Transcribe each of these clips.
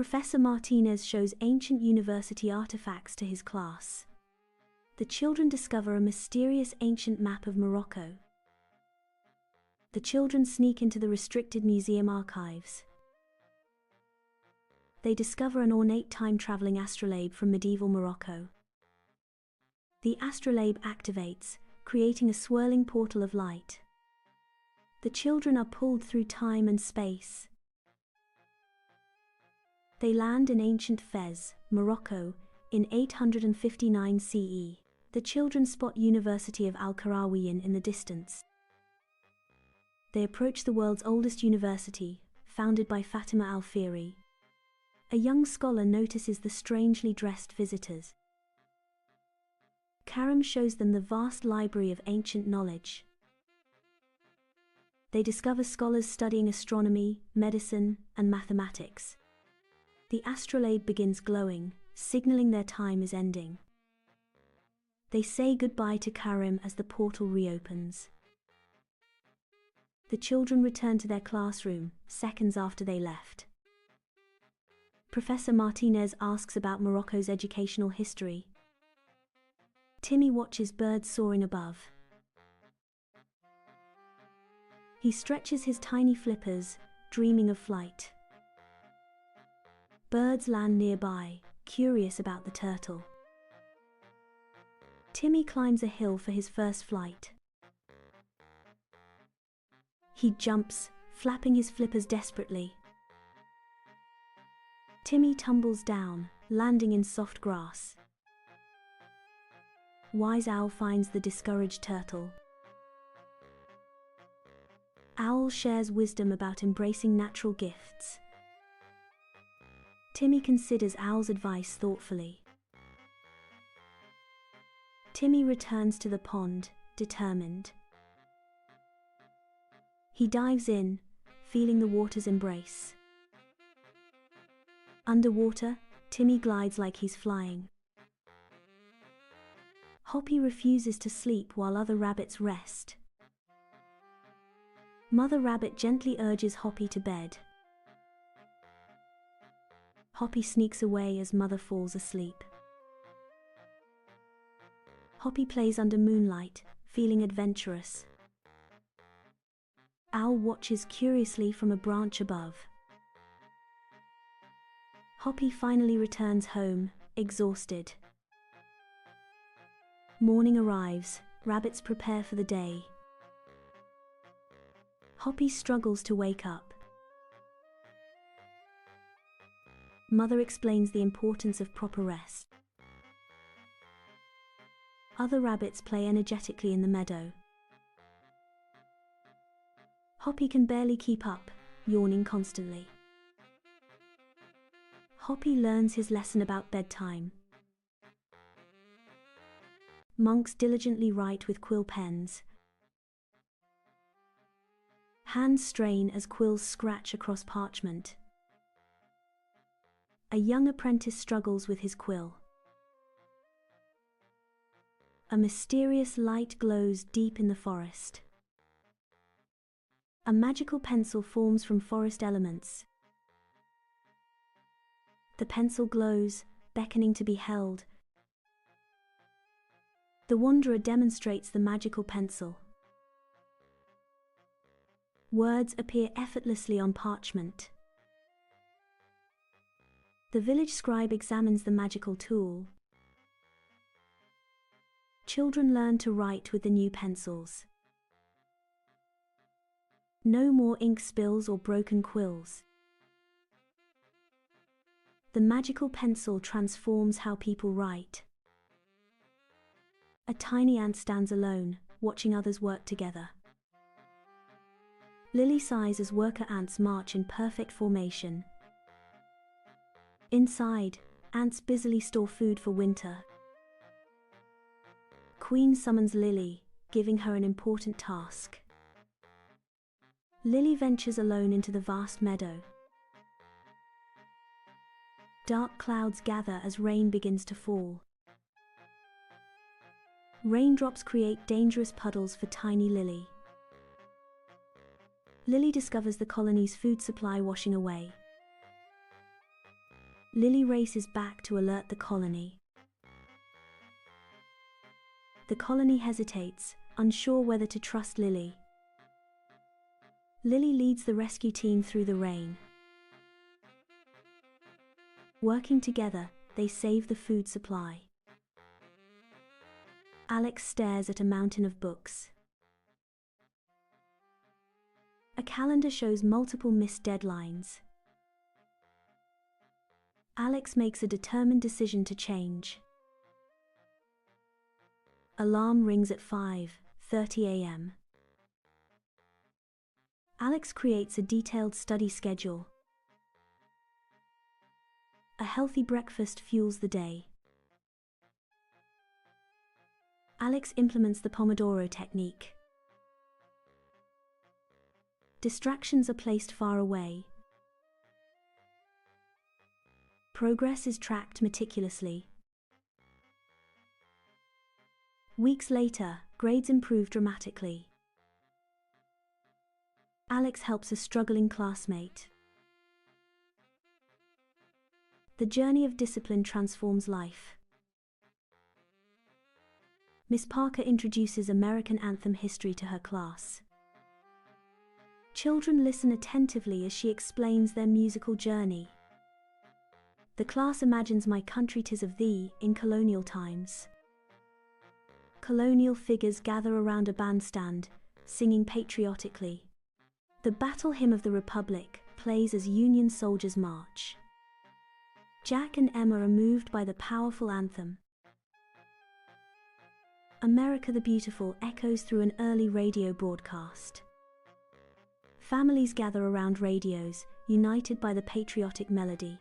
Professor Martinez shows ancient university artifacts to his class. The children discover a mysterious ancient map of Morocco. The children sneak into the restricted museum archives. They discover an ornate time-traveling astrolabe from medieval Morocco. The astrolabe activates, creating a swirling portal of light. The children are pulled through time and space. They land in ancient Fez, Morocco, in 859 CE. The children spot University of Al-Qarawiyyin in the distance. They approach the world's oldest university, founded by Fatima al-Fihri. A young scholar notices the strangely dressed visitors. Karim shows them the vast library of ancient knowledge. They discover scholars studying astronomy, medicine, and mathematics. The astrolabe begins glowing, signaling their time is ending. They say goodbye to Karim as the portal reopens. The children return to their classroom, seconds after they left. Professor Martinez asks about Morocco's educational history. Timmy watches birds soaring above. He stretches his tiny flippers, dreaming of flight. Birds land nearby, curious about the turtle. Timmy climbs a hill for his first flight. He jumps, flapping his flippers desperately. Timmy tumbles down, landing in soft grass. Wise Owl finds the discouraged turtle. Owl shares wisdom about embracing natural gifts. Timmy considers Owl's advice thoughtfully. Timmy returns to the pond, determined. He dives in, feeling the water's embrace. Underwater, Timmy glides like he's flying. Hoppy refuses to sleep while other rabbits rest. Mother Rabbit gently urges Hoppy to bed. Hoppy sneaks away as Mother falls asleep. Hoppy plays under moonlight, feeling adventurous. Owl watches curiously from a branch above. Hoppy finally returns home, exhausted. Morning arrives, rabbits prepare for the day. Hoppy struggles to wake up. Mother explains the importance of proper rest. Other rabbits play energetically in the meadow. Hoppy can barely keep up, yawning constantly. Hoppy learns his lesson about bedtime. Monks diligently write with quill pens. Hands strain as quills scratch across parchment. A young apprentice struggles with his quill. A mysterious light glows deep in the forest. A magical pencil forms from forest elements. The pencil glows, beckoning to be held. The wanderer demonstrates the magical pencil. Words appear effortlessly on parchment. The village scribe examines the magical tool. Children learn to write with the new pencils. No more ink spills or broken quills. The magical pencil transforms how people write. A tiny ant stands alone, watching others work together. Lily sighs as worker ants march in perfect formation. Inside, ants busily store food for winter. Queen summons Lily, giving her an important task. Lily ventures alone into the vast meadow. Dark clouds gather as rain begins to fall. Raindrops create dangerous puddles for tiny Lily. Lily discovers the colony's food supply washing away. Lily races back to alert the colony. The colony hesitates, unsure whether to trust Lily. Lily leads the rescue team through the rain. Working together, they save the food supply. Alex stares at a mountain of books. A calendar shows multiple missed deadlines. Alex makes a determined decision to change. Alarm rings at 5:30 a.m. Alex creates a detailed study schedule. A healthy breakfast fuels the day. Alex implements the Pomodoro technique. Distractions are placed far away. Progress is tracked meticulously. Weeks later, grades improve dramatically. Alex helps a struggling classmate. The journey of discipline transforms life. Miss Parker introduces American anthem history to her class. Children listen attentively as she explains their musical journey. The class imagines "My country 'tis of thee" in colonial times. Colonial figures gather around a bandstand, singing patriotically. The battle hymn of the Republic plays as Union soldiers march. Jack and Emma are moved by the powerful anthem. America the Beautiful echoes through an early radio broadcast. Families gather around radios, united by the patriotic melody.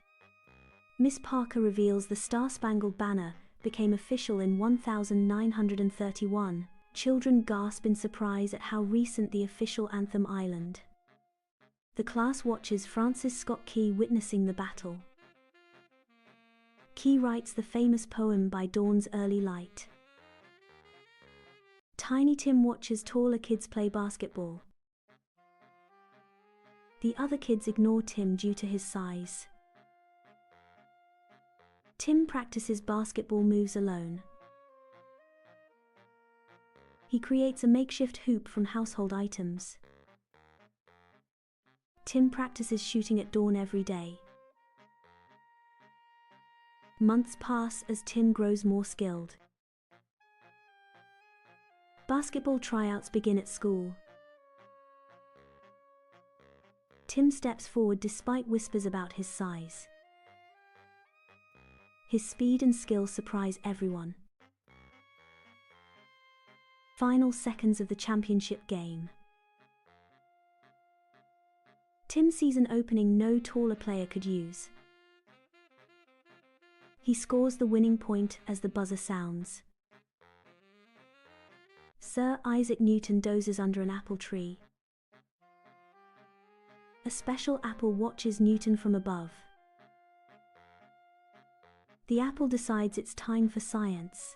Miss Parker reveals the Star-Spangled Banner became official in 1931. Children gasp in surprise at how recent the official anthem island. The class watches Francis Scott Key witnessing the battle. Key writes the famous poem By Dawn's Early Light. Tiny Tim watches taller kids play basketball. The other kids ignore Tim due to his size. Tim practices basketball moves alone. He creates a makeshift hoop from household items. Tim practices shooting at dawn every day. Months pass as Tim grows more skilled. Basketball tryouts begin at school. Tim steps forward despite whispers about his size. His speed and skill surprise everyone. Final seconds of the championship game. Tim sees an opening no taller player could use. He scores the winning point as the buzzer sounds. Sir Isaac Newton dozes under an apple tree. A special apple watches Newton from above. The apple decides it's time for science.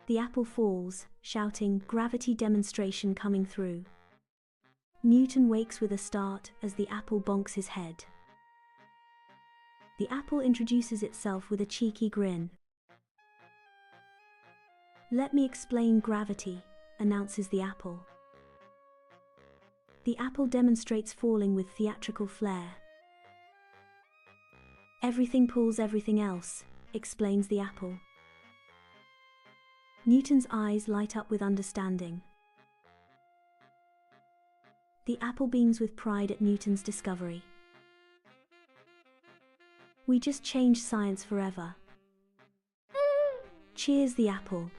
The apple falls, shouting, "Gravity demonstration coming through." Newton wakes with a start as the apple bonks his head. The apple introduces itself with a cheeky grin. "Let me explain gravity," announces the apple. The apple demonstrates falling with theatrical flair. "Everything pulls everything else," explains the apple. Newton's eyes light up with understanding. The apple beams with pride at Newton's discovery. "We just changed science forever." Cheers the apple,